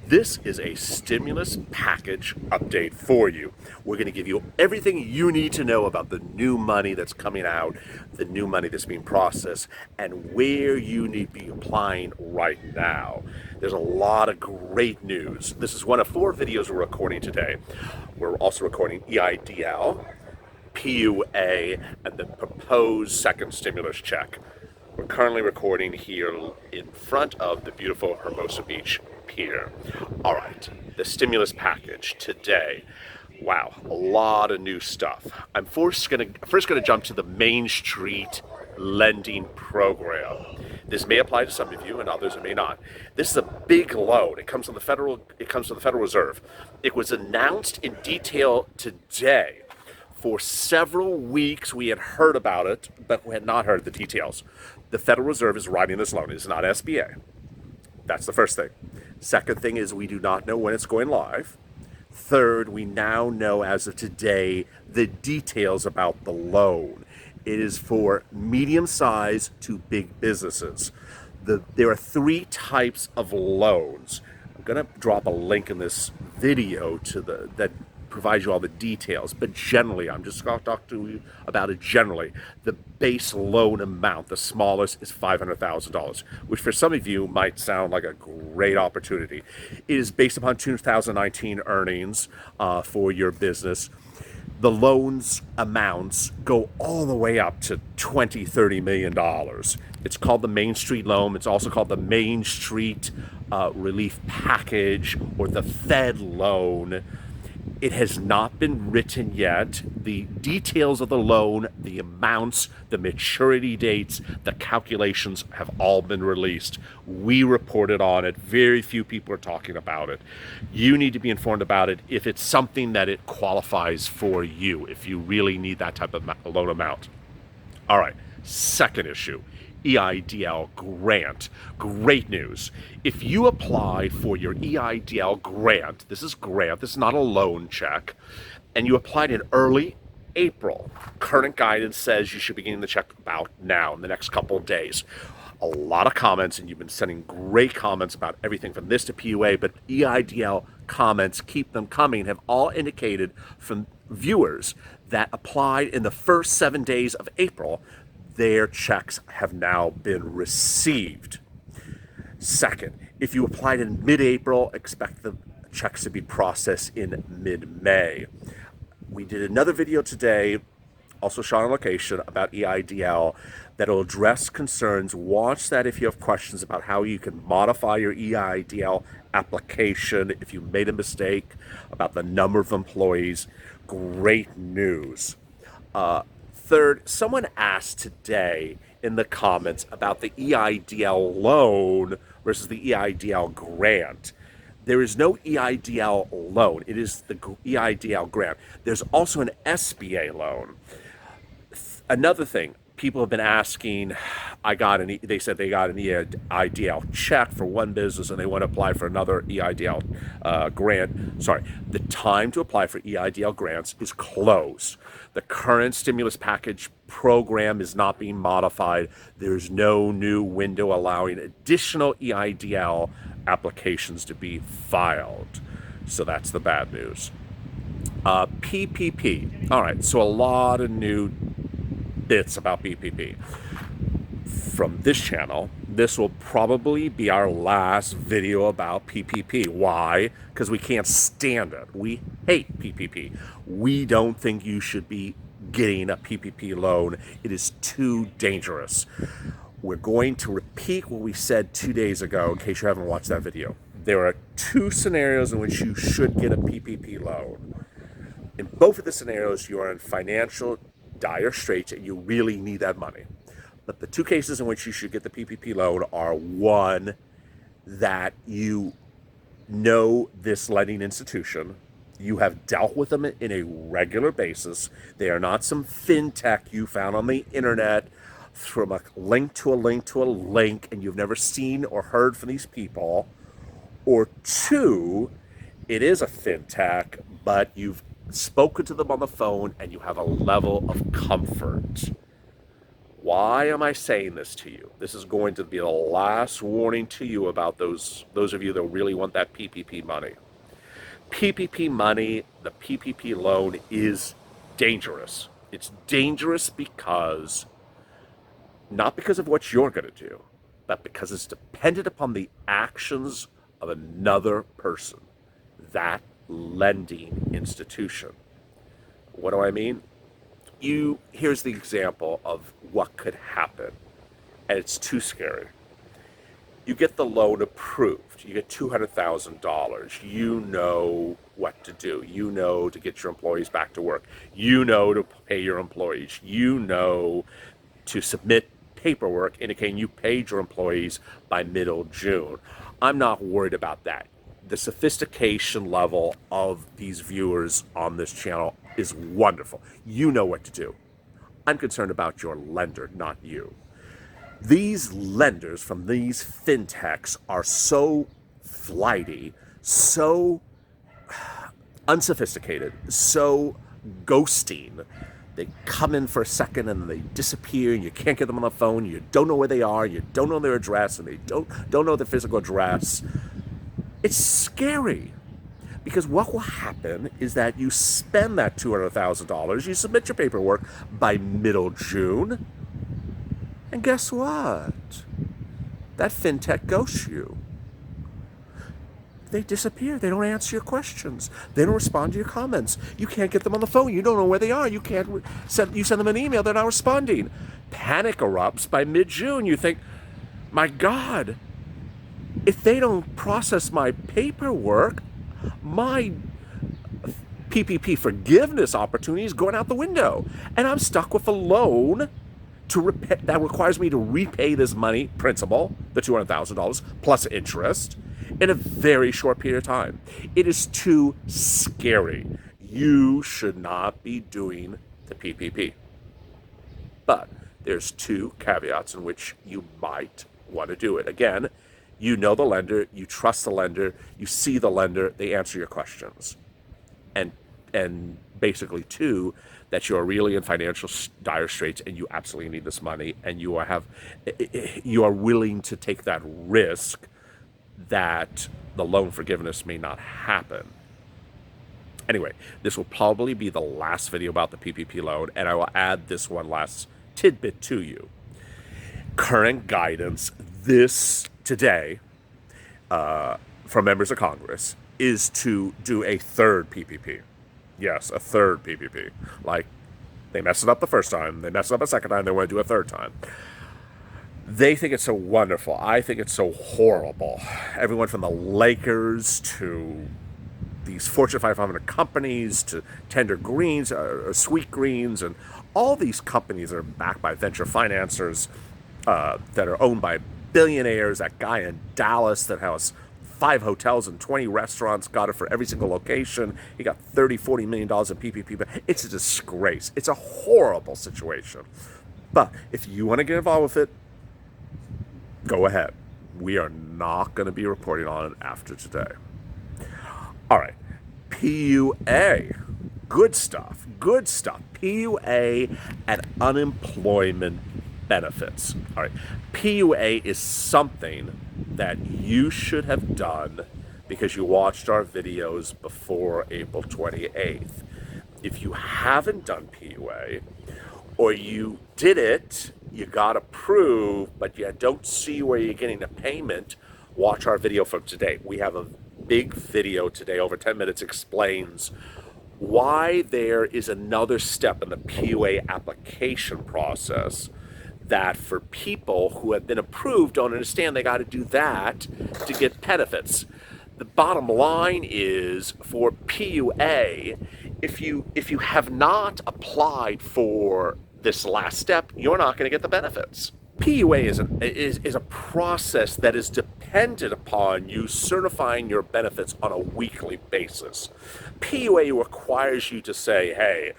This is a stimulus package update for you. We're going to give you everything you need to know about the new money that's coming out, the new money that's being processed, and where you need to be applying right now. There's a lot of great news. This is one of 4 videos we're recording today. We're also recording EIDL, PUA, and the proposed second stimulus check. We're currently recording here in front of the beautiful Hermosa Beach Pier. All right, the stimulus package today. Wow, a lot of new stuff. I'm first gonna jump to the Mainstreet lending program. This may apply to some of you, and others it may not. This is a big loan. It comes from the Federal Reserve. It was announced in detail today. For several weeks, we had heard about it, but we had not heard the details. The Federal Reserve is writing this loan. It's not SBA. That's the first thing. Second thing is we do not know when it's going live. Third, we now know as of today the details about the loan. It is for medium-sized to big businesses. There are 3 types of loans. I'm going to drop a link in this video to that provides you all the details, but generally, I'm just going to talk to you about it generally. The base loan amount, the smallest, is $500,000, which for some of you might sound like a great opportunity. It is based upon 2019 earnings for your business. The loans amounts go all the way up to $20-30 million. It's called the Mainstreet Loan. It's also called the Mainstreet Relief Package or the Fed Loan. It has not been written yet. The details of the loan, the amounts, the maturity dates, the calculations have all been released. We reported on it. Very few people are talking about it. You need to be informed about it if it's something that it qualifies for you, if you really need that type of loan amount. All right, second issue. EIDL grant. Great news. If you applied for your EIDL grant, this is not a loan check, and you applied in early April, current guidance says you should be getting the check about now in the next couple of days. A lot of comments, and you've been sending great comments about everything from this to PUA, but EIDL comments, keep them coming, have all indicated from viewers that applied in the first 7 days of April, their checks have now been received. Second, if you applied in mid-April, expect the checks to be processed in mid-May. We did another video today, also shot on location, about EIDL that will address concerns. Watch that if you have questions about how you can modify your EIDL application, if you made a mistake, about the number of employees. Great news. Third, someone asked today in the comments about the EIDL loan versus the EIDL grant. There is no EIDL loan. It is the EIDL grant. There's also an SBA loan. Another thing, people have been asking, they said they got an EIDL check for one business and they want to apply for another EIDL grant. Sorry, the time to apply for EIDL grants is closed. The current stimulus package program is not being modified. There's no new window allowing additional EIDL applications to be filed. So that's the bad news. PPP. All right, so a lot of new bits about PPP. From this channel, this will probably be our last video about PPP. Why? Because we can't stand it. We hate PPP. We don't think you should be getting a PPP loan. It is too dangerous. We're going to repeat what we said 2 days ago in case you haven't watched that video. There are 2 scenarios in which you should get a PPP loan. In both of the scenarios, you are in financial dire straits and you really need that money. But the 2 cases in which you should get the PPP loan are, one, that you know this lending institution, you have dealt with them in a regular basis. They are not some fintech you found on the internet from a link to a link to a link and you've never seen or heard from these people. Or 2, it is a fintech, but you've spoken to them on the phone and you have a level of comfort. Why am I saying this to you? This is going to be the last warning to you about those of you that really want that PPP money. PPP money, the PPP loan is dangerous. It's dangerous because, not because of what you're going to do, but because it's dependent upon the actions of another person, that lending institution. What do I mean? Here's the example of what could happen, and it's too scary. You get the loan approved. You get $200,000. You know what to do. You know to get your employees back to work. You know to pay your employees. You know to submit paperwork indicating you paid your employees by middle June. I'm not worried about that. The sophistication level of these viewers on this channel is wonderful. You know what to do. I'm concerned about your lender, not you. These lenders from these fintechs are so flighty, so unsophisticated, so ghosting. They come in for a second and they disappear, and you can't get them on the phone. You don't know where they are. You don't know their address, and they don't know their physical address. It's scary, because what will happen is that you spend that $200,000, you submit your paperwork by middle June, and guess what? That fintech ghosts you. They disappear. They don't answer your questions. They don't respond to your comments. You can't get them on the phone. You don't know where they are. You send them an email. They're not responding. Panic erupts by mid-June. You think, my God, if they don't process my paperwork, my PPP forgiveness opportunity is going out the window, and I'm stuck with a loan that requires me to repay this money, principal, the $200,000 plus interest, in a very short period of time. It is too scary. You should not be doing the PPP. But there's two caveats in which you might want to do it. Again, you know the lender, you trust the lender, you see the lender, they answer your questions. And basically, two, that you're really in financial dire straits and you absolutely need this money, and you are willing to take that risk that the loan forgiveness may not happen. Anyway, this will probably be the last video about the PPP loan, and I will add this one last tidbit to you. Current guidance today from members of Congress is to do a third PPP. Yes, a third PPP. Like, they messed it up the first time, they messed it up a second time, they want to do a third time. They think it's so wonderful. I think it's so horrible. Everyone from the Lakers to these Fortune 500 companies to Tender Greens, or Sweet Greens, and all these companies that are backed by venture financiers that are owned by billionaires. That guy in Dallas that has 5 hotels and 20 restaurants, got it for every single location. He got $30-40 million in PPP. But it's a disgrace. It's a horrible situation. But if you want to get involved with it, go ahead. We are not going to be reporting on it after today. All right. PUA. Good stuff. Good stuff. PUA and unemployment benefits. All right. PUA is something that you should have done because you watched our videos before April 28th. If you haven't done PUA, or you did it, you got approved, but you don't see where you're getting the payment, watch our video from today. We have a big video today, over 10 minutes, explains why there is another step in the PUA application process that for people who have been approved don't understand they got to do that to get benefits. The bottom line is, for PUA, if you have not applied for this last step, you're not going to get the benefits. PUA is a process that is dependent upon you certifying your benefits on a weekly basis. PUA requires you to say, hey,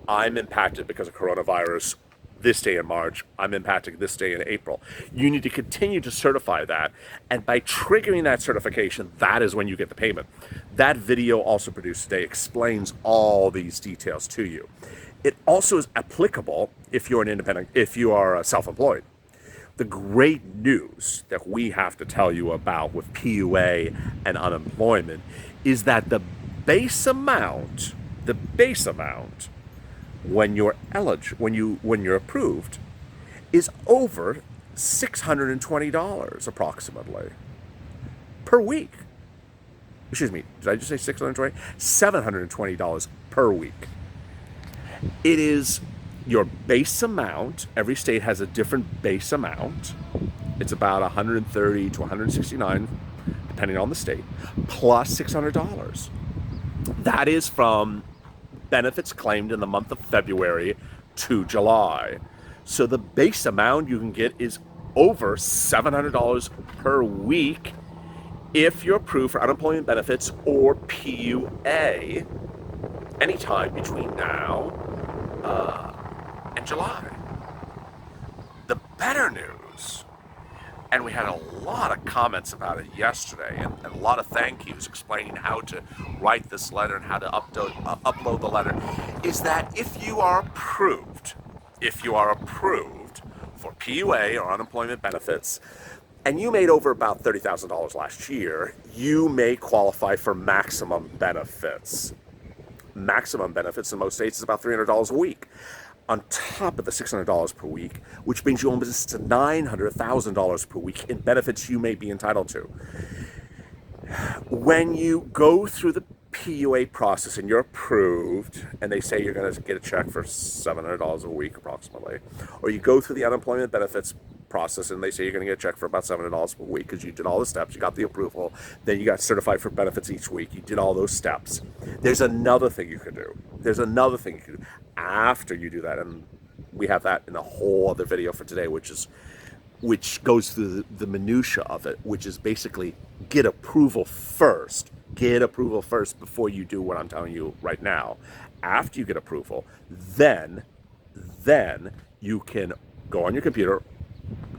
I'm impacted because of coronavirus this day in March, I'm impacted this day in April. You need to continue to certify that, and by triggering that certification, that is when you get the payment. That video also produced today explains all these details to you. It also is applicable if you're an independent, if you are self-employed. The great news that we have to tell you about with PUA and unemployment is that the base amount when you're eligible, when you're approved, is over $620 approximately per week. Excuse me, did I just say 620? $720 per week. It is your base amount. Every state has a different base amount. It's about 130 to 169, depending on the state, plus $600. That is from benefits claimed in the month of February to July. So the base amount you can get is over $700 per week if you're approved for unemployment benefits or PUA anytime between now and July. The better news, and we had a lot of comments about it yesterday and a lot of thank yous explaining how to write this letter and how to upload the letter, is that if you are approved for PUA or unemployment benefits, and you made over about $30,000 last year, you may qualify for maximum benefits. Maximum benefits in most states is about $300 a week, on top of the $600 per week, which brings you almost to $900,000 per week in benefits you may be entitled to. When you go through the PUA process and you're approved, and they say you're going to get a check for $700 a week approximately, or you go through the unemployment benefits process and they say you're going to get a check for about $700 per week because you did all the steps, you got the approval, then you got certified for benefits each week, you did all those steps. There's another thing you can do. After you do that, and we have that in a whole other video for today, which goes through the minutia of it, which is basically get approval first. Get approval first before you do what I'm telling you right now. After you get approval, then you can go on your computer,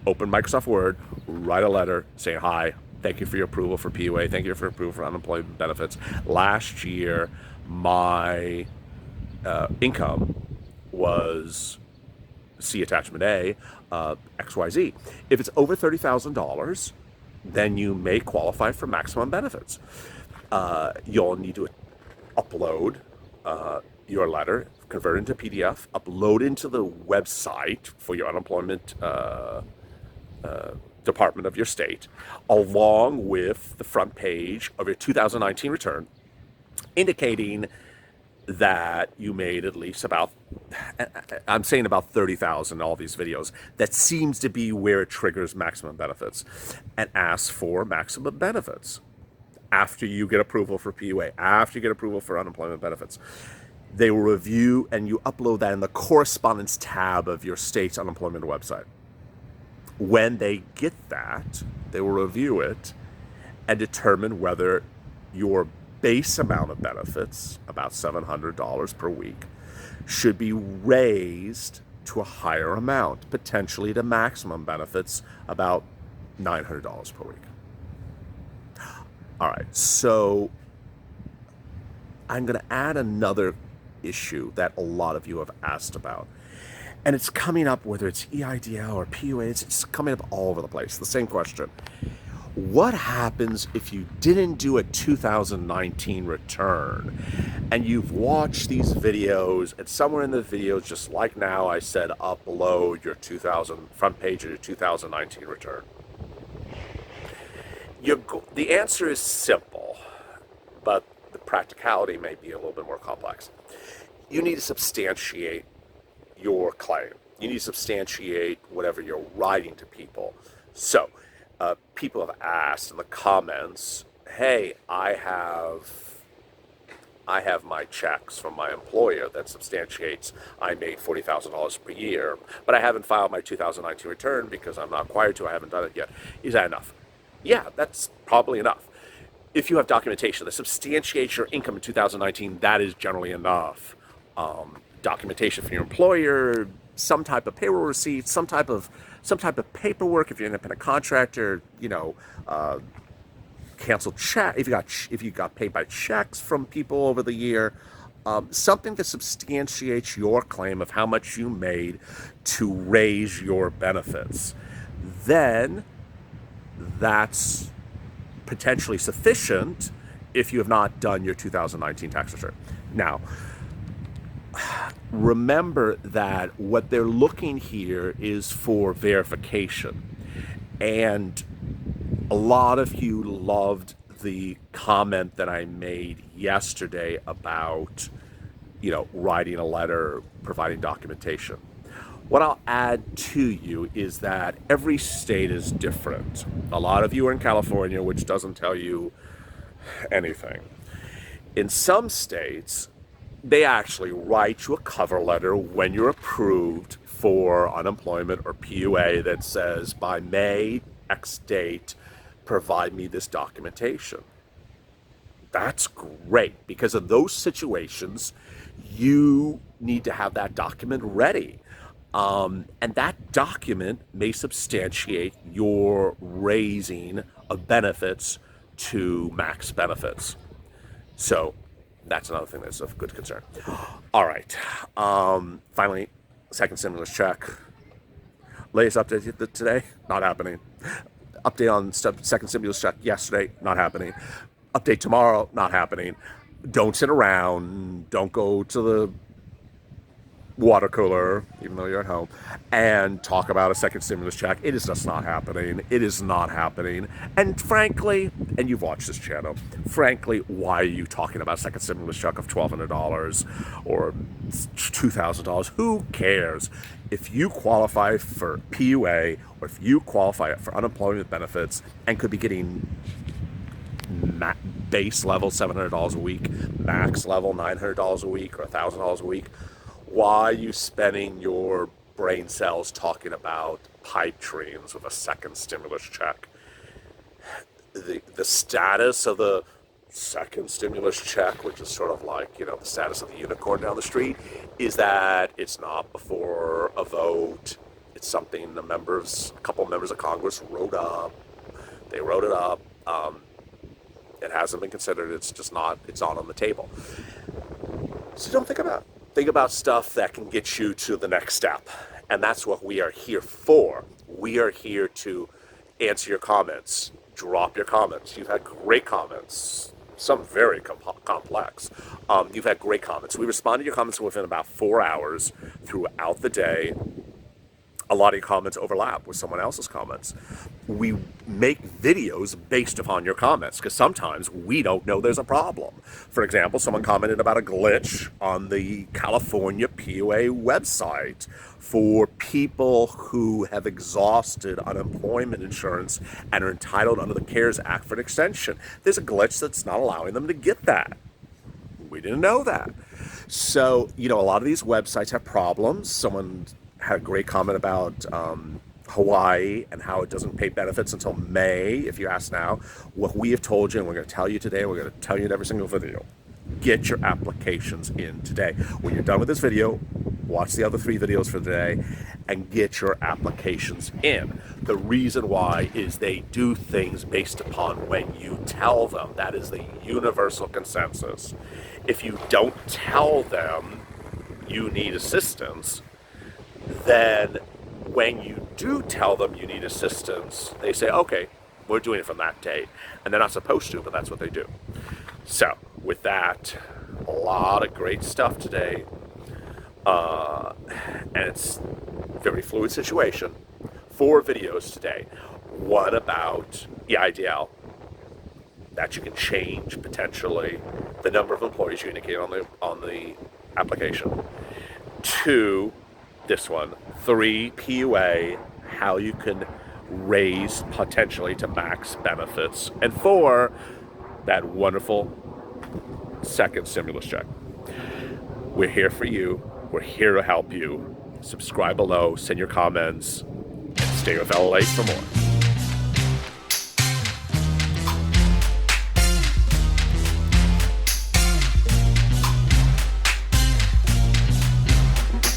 open Microsoft Word, write a letter saying, hi, thank you for your approval for PUA, thank you for your approval for unemployment benefits. Last year, my income was, see attachment A, XYZ. If it's over $30,000, then you may qualify for maximum benefits. You'll need to upload your letter, convert it into PDF, upload into the website for your unemployment department of your state, along with the front page of your 2019 return, indicating that you made at least about, I'm saying about 30,000 in all these videos. That seems to be where it triggers maximum benefits, and asks for maximum benefits after you get approval for PUA, after you get approval for unemployment benefits. They will review, and you upload that in the correspondence tab of your state's unemployment website. When they get that, they will review it and determine whether your base amount of benefits, about $700 per week, should be raised to a higher amount, potentially to maximum benefits, about $900 per week. All right, so I'm going to add another issue that a lot of you have asked about. And it's coming up, whether it's EIDL or PUA, it's coming up all over the place. The same question. What happens if you didn't do a 2019 return and you've watched these videos, and somewhere in the videos, just like now, I said upload your front page of your 2019 return? The answer is simple, but the practicality may be a little bit more complex. You need to substantiate your claim. You need to substantiate whatever you're writing to people. So, people have asked in the comments, hey, I have my checks from my employer that substantiates I made $40,000 per year, but I haven't filed my 2019 return because I'm not required to. I haven't done it yet. Is that enough? Yeah, that's probably enough. If you have documentation that substantiates your income in 2019, that is generally enough. Documentation from your employer, some type of payroll receipt, some type of paperwork. If you're an independent contractor, canceled check. If you got paid by checks from people over the year, something that substantiates your claim of how much you made to raise your benefits, then that's potentially sufficient if you have not done your 2019 tax return. Now, remember that what they're looking here is for verification. And a lot of you loved the comment that I made yesterday about, writing a letter, providing documentation. What I'll add to you is that every state is different. A lot of you are in California, which doesn't tell you anything. In some states, they actually write you a cover letter when you're approved for unemployment or PUA that says, by May X date, provide me this documentation. That's great, because in those situations, you need to have that document ready. And that document may substantiate your raising of benefits to max benefits. So that's another thing that's of good concern. All right. Finally, second stimulus check. Latest update today, not happening. Update on second stimulus check yesterday, not happening. Update tomorrow, not happening. Don't sit around. Don't go to the water cooler, even though you're at home, and talk about a second stimulus check. It is just not happening. It is not happening. And frankly, and you've watched this channel, frankly, why are you talking about a second stimulus check of $1,200 or $2,000? Who cares? If you qualify for PUA or if you qualify for unemployment benefits and could be getting base level $700 a week, max level $900 a week or $1,000 a week, why are you spending your brain cells talking about pipe dreams with a second stimulus check? The status of the second stimulus check, which is sort of like, the status of the unicorn down the street, is that it's not before a vote. It's something a couple members of Congress wrote up. They wrote it up. It hasn't been considered. It's just not, it's not on the table. So don't think about it. Think about stuff that can get you to the next step. And that's what we are here for. We are here to answer your comments, drop your comments. You've had great comments, some very complex. You've had great comments. We respond to your comments within about 4 hours throughout the day. A lot of your comments overlap with someone else's comments. We make videos based upon your comments because sometimes we don't know there's a problem. For example, someone commented about a glitch on the California PUA website for people who have exhausted unemployment insurance and are entitled under the CARES Act for an extension. There's a glitch that's not allowing them to get that. We didn't know that. So, a lot of these websites have problems. Someone had a great comment about Hawaii and how it doesn't pay benefits until May, if you ask now. What we have told you, and we're going to tell you today, we're going to tell you in every single video, get your applications in today. When you're done with this video, watch the other 3 videos for today and get your applications in. The reason why is they do things based upon when you tell them. That is the universal consensus. If you don't tell them you need assistance, then when you do tell them you need assistance, they say, okay, we're doing it from that date. And they're not supposed to, but that's what they do. So with that, a lot of great stuff today. And it's a very fluid situation. 4 videos today. One about the IDL, that you can change potentially the number of employees you indicate on the application. 2, this one, 3, PUA, how you can raise potentially to max benefits. And 4, that wonderful second stimulus check. We're here for you. We're here to help you. Subscribe below, send your comments, and stay with LALATE for more.